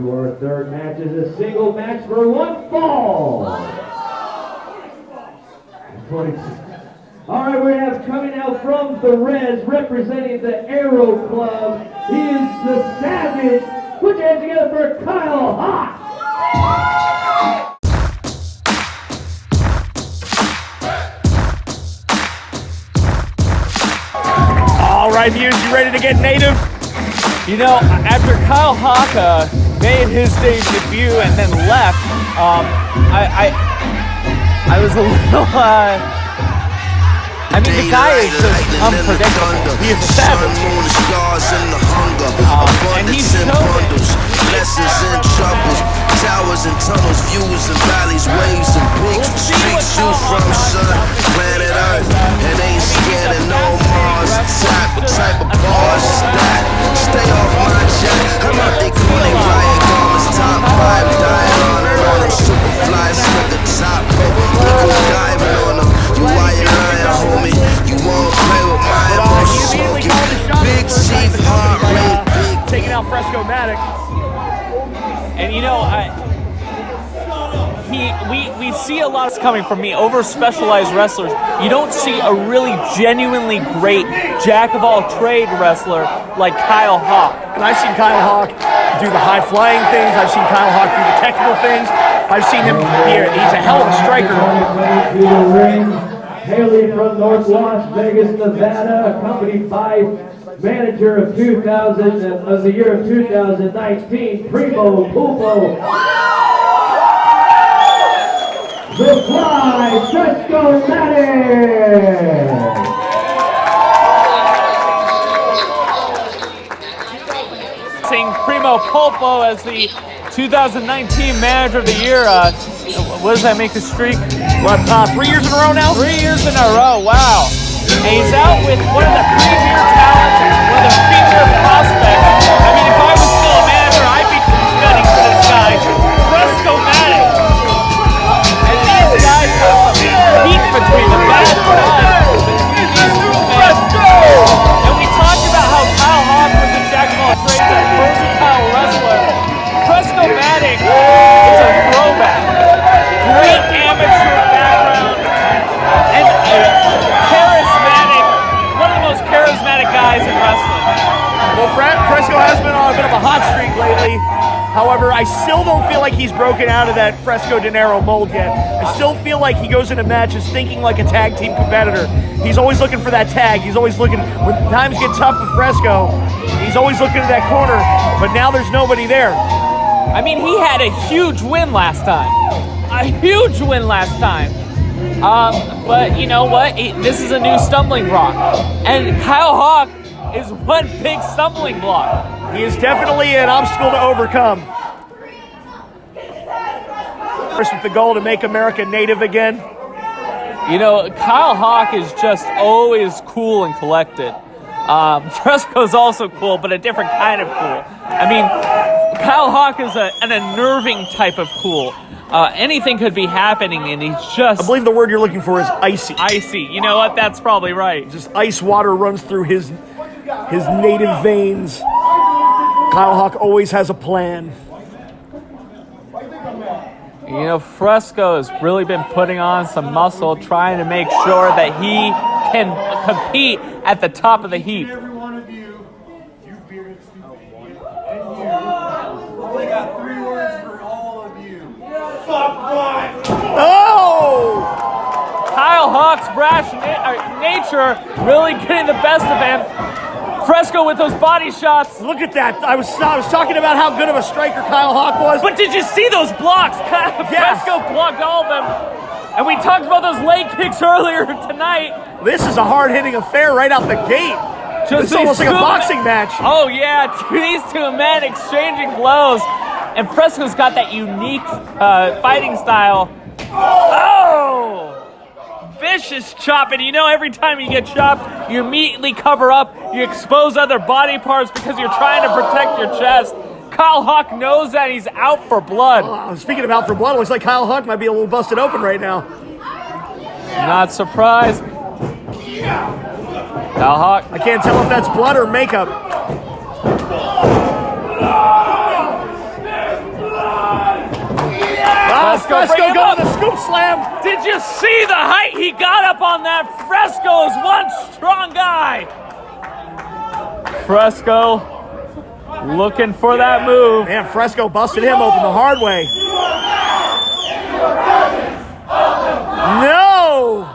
to our third match is a single match for one fall. 22. All right, we have coming out from the Reds, representing the Aero Club. He is the Savage. Put your hands together for Kyle Hawk. All right, viewers, you ready to get native? You know, after Kyle Hawk made his stage debut and then left, I was a little, I mean, the guy is just unpredictable. He is a savage. And he's showing blessings and troubles, towers and tunnels, views and valleys, waves and peaks, streets shoot from sun, planet Earth, and ain't scared of no Mars. What type of bars is that? Stay off my jet. I'm out they calling riot garments, top 5 dying on them super flies with the top rope, eagle diving on them. You lying, homie. You won't play with my emotions, smoking. Big chief heart rate, big. Taking out FrescoMattic. And you know, we see a lot coming from me over specialized wrestlers. You don't see a really genuinely great jack-of-all-trade wrestler like Kyle Hawk. And I've seen Kyle Hawk do the high-flying things. I've seen Kyle Hawk do the technical things. I've seen him here. He's a hell of a striker. Hailing from North Las Vegas, Nevada, accompanied by manager of the year of 2019, Primo Pulpo. The Flyy FrescoMattic. Seeing Primo Pulpo as the 2019 Manager of the Year. What does that make the streak? What, 3 years in a row now? 3 years in a row, wow. And he's out with one of the premier talents, one of the premier prospects. I mean, if I was still a manager, I'd be gunning for this guy, FrescoMattic. And these guys have some heat between them. Bad blood between these two men. And we talked about how Kyle Hawk was a jack-of-all-trades, a versatile wrestler. FrescoMattic is a throwback. Great amateur background. And charismatic, one of the most charismatic guys in wrestling. Well, Fresco has been on a bit of a hot streak lately. However, I still don't feel like he's broken out of that Fresco Dinero mold yet. I still feel like he goes into matches thinking like a tag team competitor. He's always looking for that tag. He's always looking, when times get tough with Fresco, he's always looking at that corner, but now there's nobody there. I mean, he had a huge win last time. A huge win last time. But you know what? This is a new stumbling block. And Kyle Hawk is one big stumbling block. He is definitely an obstacle to overcome. First with the goal to make America native again. You know, Kyle Hawk is just always cool and collected. Fresco's also cool, but a different kind of cool. I mean, Kyle Hawk is an unnerving type of cool. Anything could be happening, and he's just... I believe the word you're looking for is icy. Icy. You know what? That's probably right. Just ice water runs through his native veins. Kyle Hawk always has a plan. You know, Fresco has really been putting on some muscle, trying to make sure that he can compete at the top of the heap. Every one of you bearded stupid. And you. Only got 3 words for all of you. Fuck what? Oh! Kyle Hawk's brash nature really getting the best of him. Fresco with those body shots. Look at that. I was talking about how good of a striker Kyle Hawk was. But did you see those blocks? Yes. Fresco blocked all of them. And we talked about those leg kicks earlier tonight. This is a hard-hitting affair right out the gate. It's almost like a boxing match. Oh, yeah. These two men exchanging blows. And Fresco's got that unique fighting style. Oh! Vicious chop. And you know, every time you get chopped, you immediately cover up. You expose other body parts because you're trying to protect your chest. Kyle Hawk knows that he's out for blood. Speaking of out for blood, it looks like Kyle Hawk might be a little busted open right now. Not surprised. Kyle Hawk. I can't tell if that's blood or makeup. Fresco, bring him going up. with a scoop slam. Did you see the height he got up on that? Fresco is one strong guy. Fresco looking for that move. Man, Fresco busted him open the hard way. No!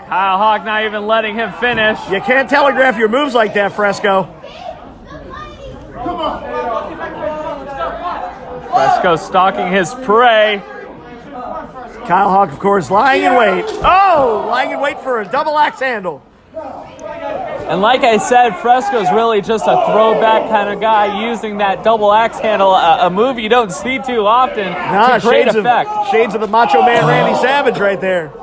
Kyle Hawk not even letting him finish. You can't telegraph your moves like that, Fresco. Fresco stalking his prey. Kyle Hawk, of course, lying in wait. Oh, lying in wait for a double axe handle. And like I said, Fresco's really just a throwback kind of guy using that double axe handle, a move you don't see too often, to great effect. Shades of the Macho Man Randy Savage right there.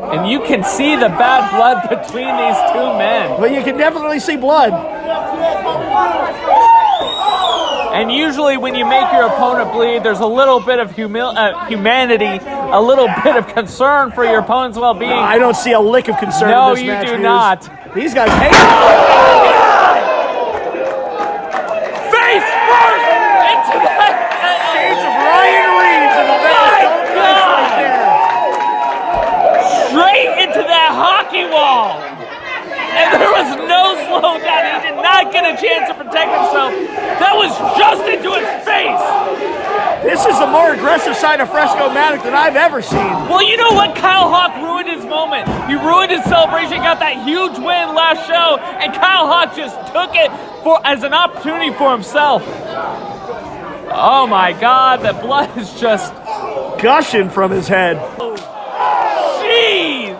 And you can see the bad blood between these two men. Well, you can definitely see blood. And usually when you make your opponent bleed, there's a little bit of humanity, a little bit of concern for your opponent's well-being. No, I don't see a lick of concern No, in this you match. do not. These guys hate Face first into that. shades of Ryan Reeves and the Straight into that hockey wall. And there was no slowdown. He did not get a chance to protect himself. That was just into his face. This is a more aggressive side of FrescoMattic than I've ever seen. Well, you know what? Kyle Hawk ruined his moment. He ruined his celebration, got that huge win last show, and Kyle Hawk just took it as an opportunity for himself. Oh my God, the blood is just Gushing from his head. Jeez!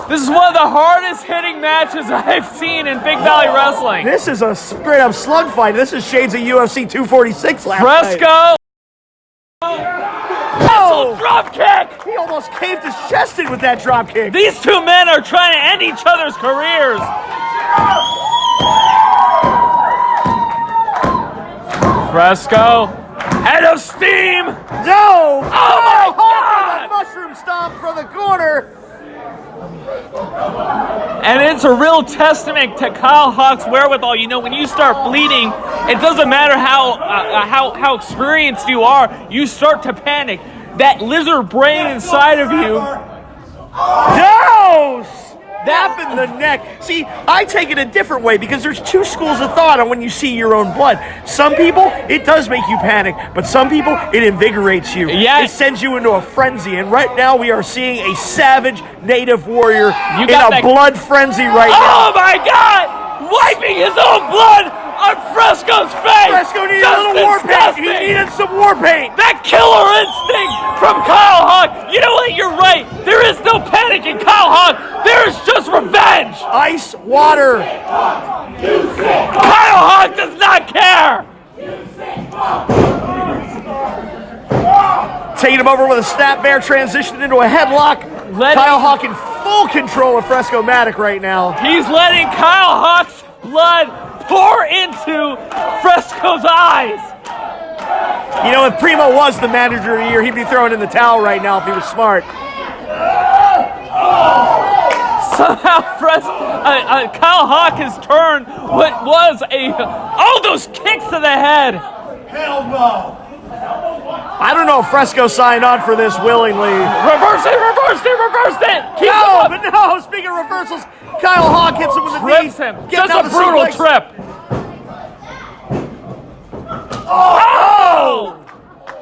This is one of the hardest hitting matches I've seen in Big Valley Wrestling. This is a straight up slug fight. This is shades of UFC 246 last night. Fresco! Oh! Drop kick! He almost caved his chest in with that drop kick. These two men are trying to end each other's careers. Fresco, head of steam! No! Oh my God! Mushroom stomp for the corner. And it's a real testament to Kyle Hawk's wherewithal. You know, when you start bleeding, it doesn't matter how experienced you are, you start to panic. That lizard brain inside of you. No! Snap in the neck. See, I take it a different way because there's two schools of thought on when you see your own blood. Some people, it does make you panic, but some people, it invigorates you. Yes. It sends you into a frenzy, and right now we are seeing a savage native warrior in a blood frenzy right now. Oh my God! Wiping his own blood on Fresco's face! Fresco needed a little war paint. He needed some war paint. That killer instinct from Kyle Hawk. You know what? You're right. There is no panic in Kyle Hawk. There is just revenge. Ice water. Kyle Hawk does not care. Taking him over with a snap bear, transitioned into a headlock. Kyle Hawk in full control of FrescoMattic right now. He's letting Kyle Hawk's blood pour into Fresco's eyes. You know, if Primo was the manager of the year, he'd be throwing in the towel right now if he was smart. Somehow Kyle Hawk has turned what was all those kicks to the head. Hell no! I don't know if Fresco signed on for this willingly. Reverse it, reversed it, reversed it. No, but no, speaking of reversals, Kyle Hawk hits him with a knee. Trips him. Gets Just out a the brutal suplex. trip. Oh!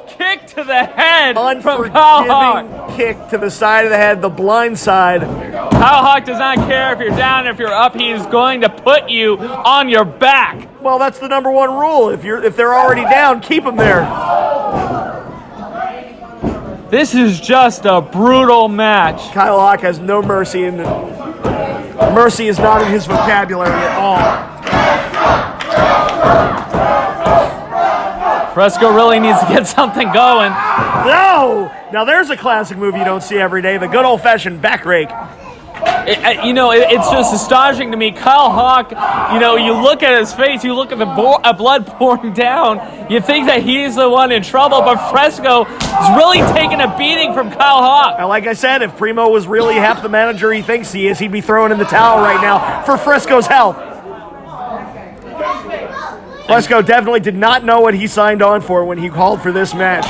Kick to the head from Kyle Hawk. Unforgiving kick to the side of the head, the blind side. Kyle Hawk does not care if you're down, if you're up. He is going to put you on your back. Well, that's the number one rule. If they're already down, keep them there. This is just a brutal match. Kyle Hawk has no mercy, and mercy is not in his vocabulary at all. Fresco really needs to get something going. No! Now there's a classic move you don't see every day, the good old-fashioned back rake. It's just astonishing to me. Kyle Hawk, you look at his face, you look at the blood pouring down, you think that he's the one in trouble, but Fresco is really taking a beating from Kyle Hawk. Now, like I said, if Primo was really half the manager he thinks he is, he'd be throwing in the towel right now for Fresco's health. Fresco definitely did not know what he signed on for when he called for this match.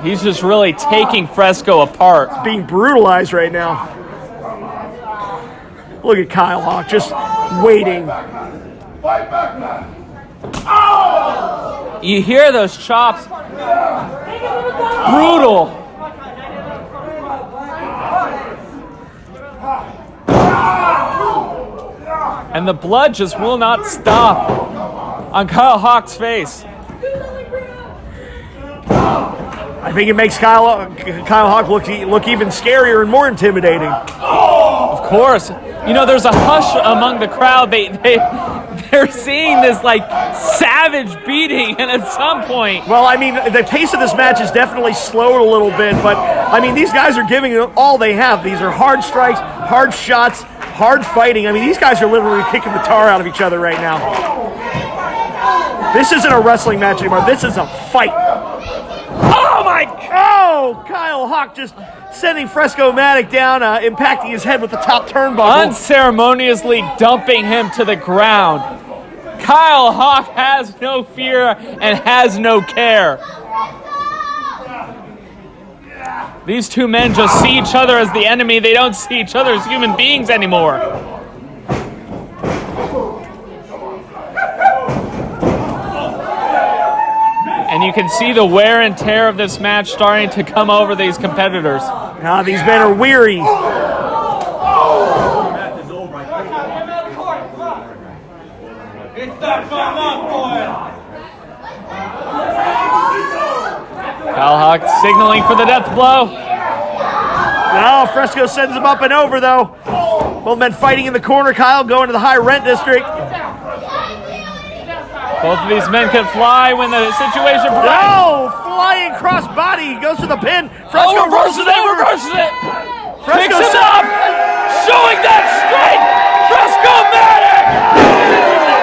He's just really taking Fresco apart. Being brutalized right now. Look at Kyle Hawk just waiting. You hear those chops. Brutal. And the blood just will not stop on Kyle Hawk's face. I think it makes Kyle Hawk look even scarier and more intimidating. Of course. You know, there's a hush among the crowd. They're seeing this, like, savage beating, and at some point... Well, I mean, the pace of this match is definitely slowed a little bit, but, I mean, these guys are giving it all they have. These are hard strikes, hard shots, hard fighting. I mean, these guys are literally kicking the tar out of each other right now. This isn't a wrestling match anymore. This is a fight. Oh, my... Oh, Kyle Hawk just sending FrescoMattic down, impacting his head with the top turnbuckle. Unceremoniously dumping him to the ground. Kyle Hawk has no fear and has no care. These two men just see each other as the enemy. They don't see each other as human beings anymore. And you can see the wear and tear of this match starting to come over these competitors. Now these men are weary. Kyle Hawk signaling for the death blow. No, Fresco sends him up and over, though. Both men fighting in the corner. Kyle going to the high rent district. Both of these men can fly when the situation provides. No! Flying cross body. He goes to the pin. Fresco reverses it, reverses it. Picks Fresco him up. Showing that strength. FrescoMattic.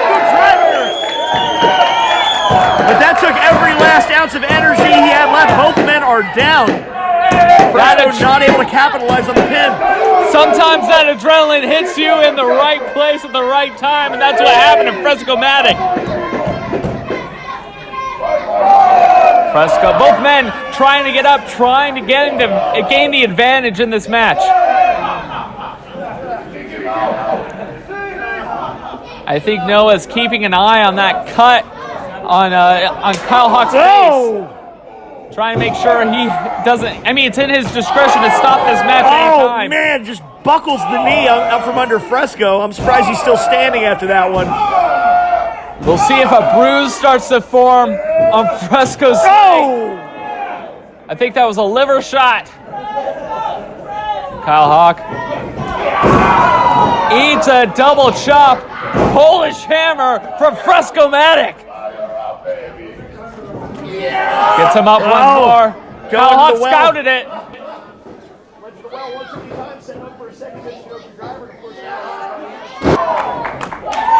Good driver. But that took every last ounce of energy he had left. Both men are down. Fresco not able to capitalize on the pin. Sometimes that adrenaline hits you in the right place at the right time, and that's what happened to FrescoMattic. Fresco, both men trying to get up, trying to gain the advantage in this match. I think Noah's keeping an eye on that cut on Kyle Hawk's face. Trying to make sure he doesn't... I mean, it's in his discretion to stop this match anytime. Oh, man, just buckles the knee out from under Fresco. I'm surprised he's still standing after that one. We'll see if a bruise starts to form on Fresco's face. I think that was a liver shot. Kyle Hawk eats a double chop. Polish hammer from FrescoMattic. Gets him up once more. Kyle Hawk scouted it.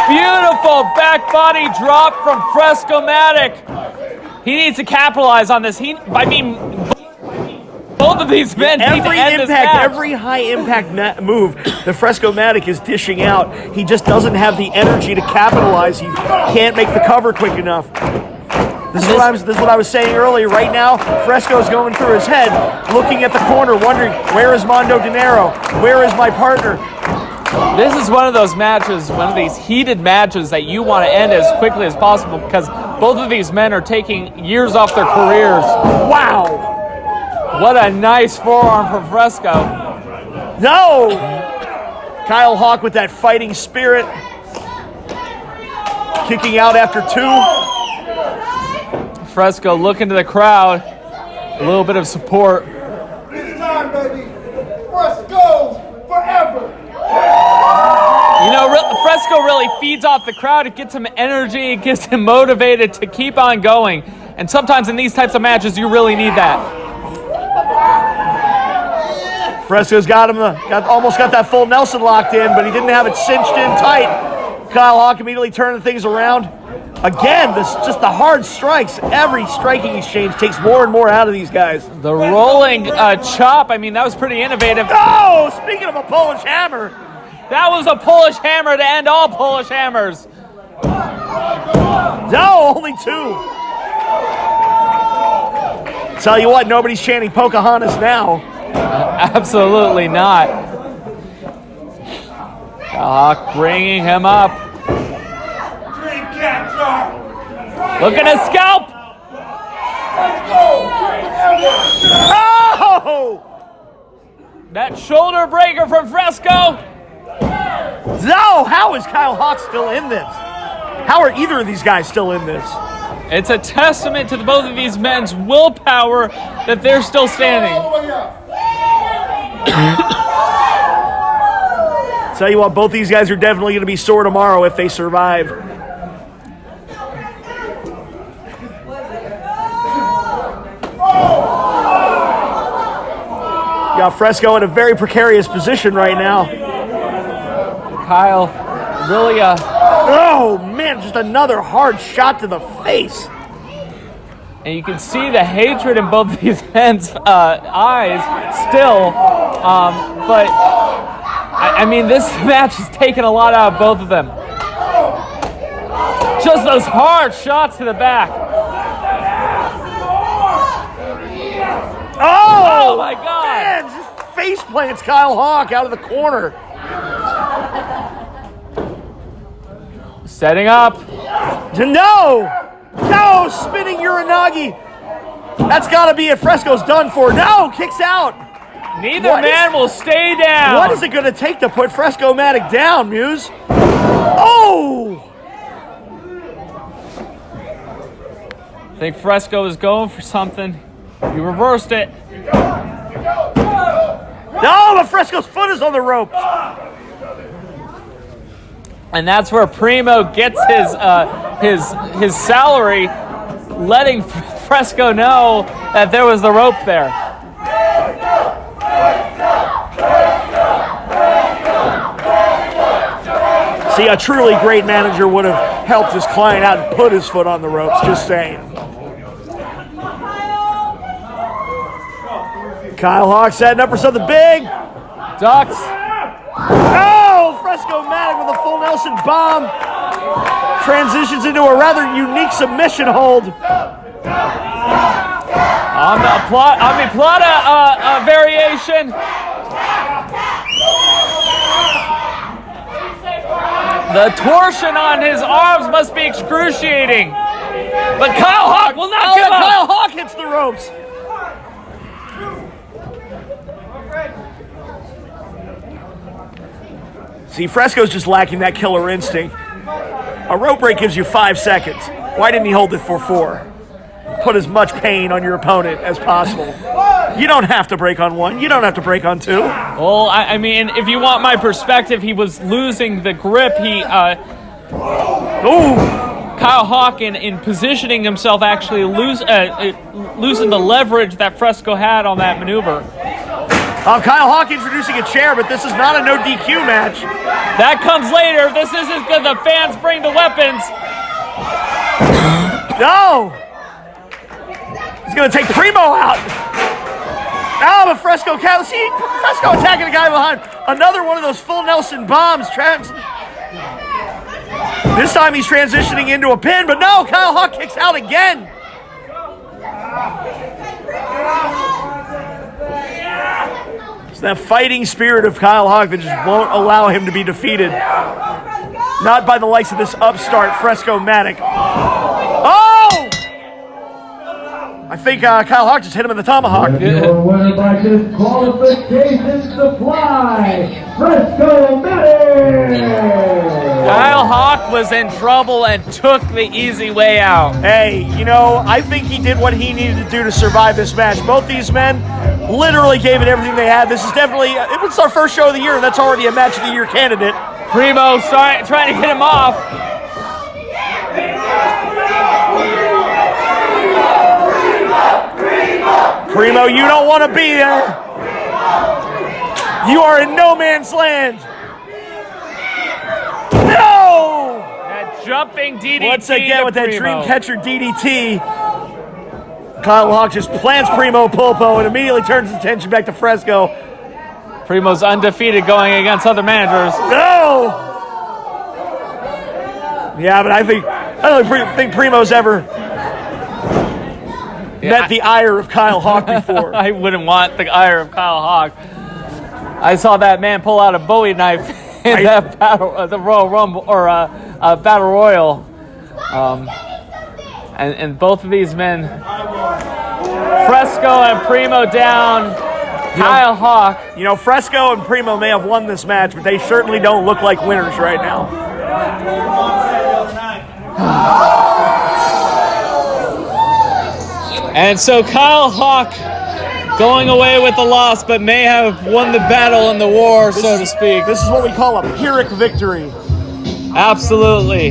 Beautiful back body drop from FrescoMattic. He needs to capitalize on this. Both of these men need to end this match. Every high impact move the FrescoMattic is dishing out, he just doesn't have the energy to capitalize. He can't make the cover quick enough. This is what I was saying earlier. Right now, Fresco's going through his head, looking at the corner, wondering, where is Mondo Dinero? Where is my partner? This is one of those matches, one of these heated matches that you want to end as quickly as possible because both of these men are taking years off their careers. Wow! What a nice forearm from Fresco. No! Kyle Hawk with that fighting spirit. Kicking out after two. Fresco looking to the crowd. A little bit of support. It's time, baby. Fresco forever. You know, Fresco really feeds off the crowd. It gets him energy. It gets him motivated to keep on going. And sometimes in these types of matches, you really need that. Fresco's got him, almost got that full Nelson locked in, but he didn't have it cinched in tight. Kyle Hawk immediately turning things around. Again, just the hard strikes. Every striking exchange takes more and more out of these guys. The rolling chop, I mean, that was pretty innovative. Oh, speaking of a Polish hammer. That was a Polish hammer to end all Polish hammers. No, only 2. Tell you what, nobody's chanting Pocahontas now. Absolutely not. Hawk bringing him up. Look at his scalp. Oh! That shoulder breaker from Fresco. No, how is Kyle Hawk still in this? How are either of these guys still in this? It's a testament to both of these men's willpower that they're still standing. Tell you what, both these guys are definitely going to be sore tomorrow if they survive. Got Fresco in a very precarious position right now. Kyle, really Oh, man, just another hard shot to the face. and you can see the hatred in both of these men's eyes still. But, I mean, this match has taken a lot out of both of them. Just those hard shots to the back. Oh, my God. Man, just face plants Kyle Hawk out of the corner. Setting up. No! No! Spinning Uranagi. That's got to be it. Fresco's done for. No! Kicks out. Neither man will stay down. What is it going to take to put FrescoMattic down, Muse? Oh! I think Fresco is going for something. You reversed it. No, but Fresco's foot is on the rope. And that's where Primo gets his salary, letting Fresco know that there was the rope there. See, a truly great manager would have helped his client out and put his foot on the ropes, just saying. Kyle Hawk setting up for something big. Ducks. Oh, FrescoMattic with a full Nelson bomb. Transitions into a rather unique submission hold. Plata variation. The torsion on his arms must be excruciating. But Kyle Hawk will not give up. Kyle Hawk hits the ropes. See, Fresco's just lacking that killer instinct. A rope break gives you 5 seconds. Why didn't he hold it for 4? Put as much pain on your opponent as possible. You don't have to break on 1. You don't have to break on 2. Well, I mean, if you want my perspective, he was losing the grip. Kyle Hawk, in positioning himself, actually losing the leverage that Fresco had on that maneuver. Kyle Hawk introducing a chair, but this is not a no DQ match. That comes later. This isn't because the fans bring the weapons. No! He's going to take Primo out. Oh, but Fresco attacking the guy behind. Another one of those full Nelson bombs. This time he's transitioning into a pin, but no, Kyle Hawk kicks out again. It's that fighting spirit of Kyle Hawk that just won't allow him to be defeated. Not by the likes of this upstart FrescoMattic. Oh! I think Kyle Hawk just hit him in the tomahawk. Your winner by disqualification, the Flyy FrescoMattic. Kyle Hawk was in trouble and took the easy way out. Hey, you know, I think he did what he needed to do to survive this match. Both these men literally gave it everything they had. This is definitely, it was our first show of the year, and that's already a match of the year candidate. Primo trying to get him off. Primo, you don't want to be there. You are in no man's land. No! That jumping DDT. Once again with that Primo. Dreamcatcher DDT. Kyle Hawk just plants Primo Pulpo and immediately turns his attention back to Fresco. Primo's undefeated going against other managers. No! Yeah, but I I don't think Primo's ever met the ire of Kyle Hawk before. I wouldn't want the ire of Kyle Hawk. I saw that man pull out a Bowie knife in that battle, the Royal Rumble or Battle Royal, and both of these men, Fresco and Primo down. Kyle Hawk. You know, Fresco and Primo may have won this match, but they certainly don't look like winners right now. And so Kyle Hawk going away with the loss, but may have won the battle in the war, so to speak. This is what we call a Pyrrhic victory. Absolutely.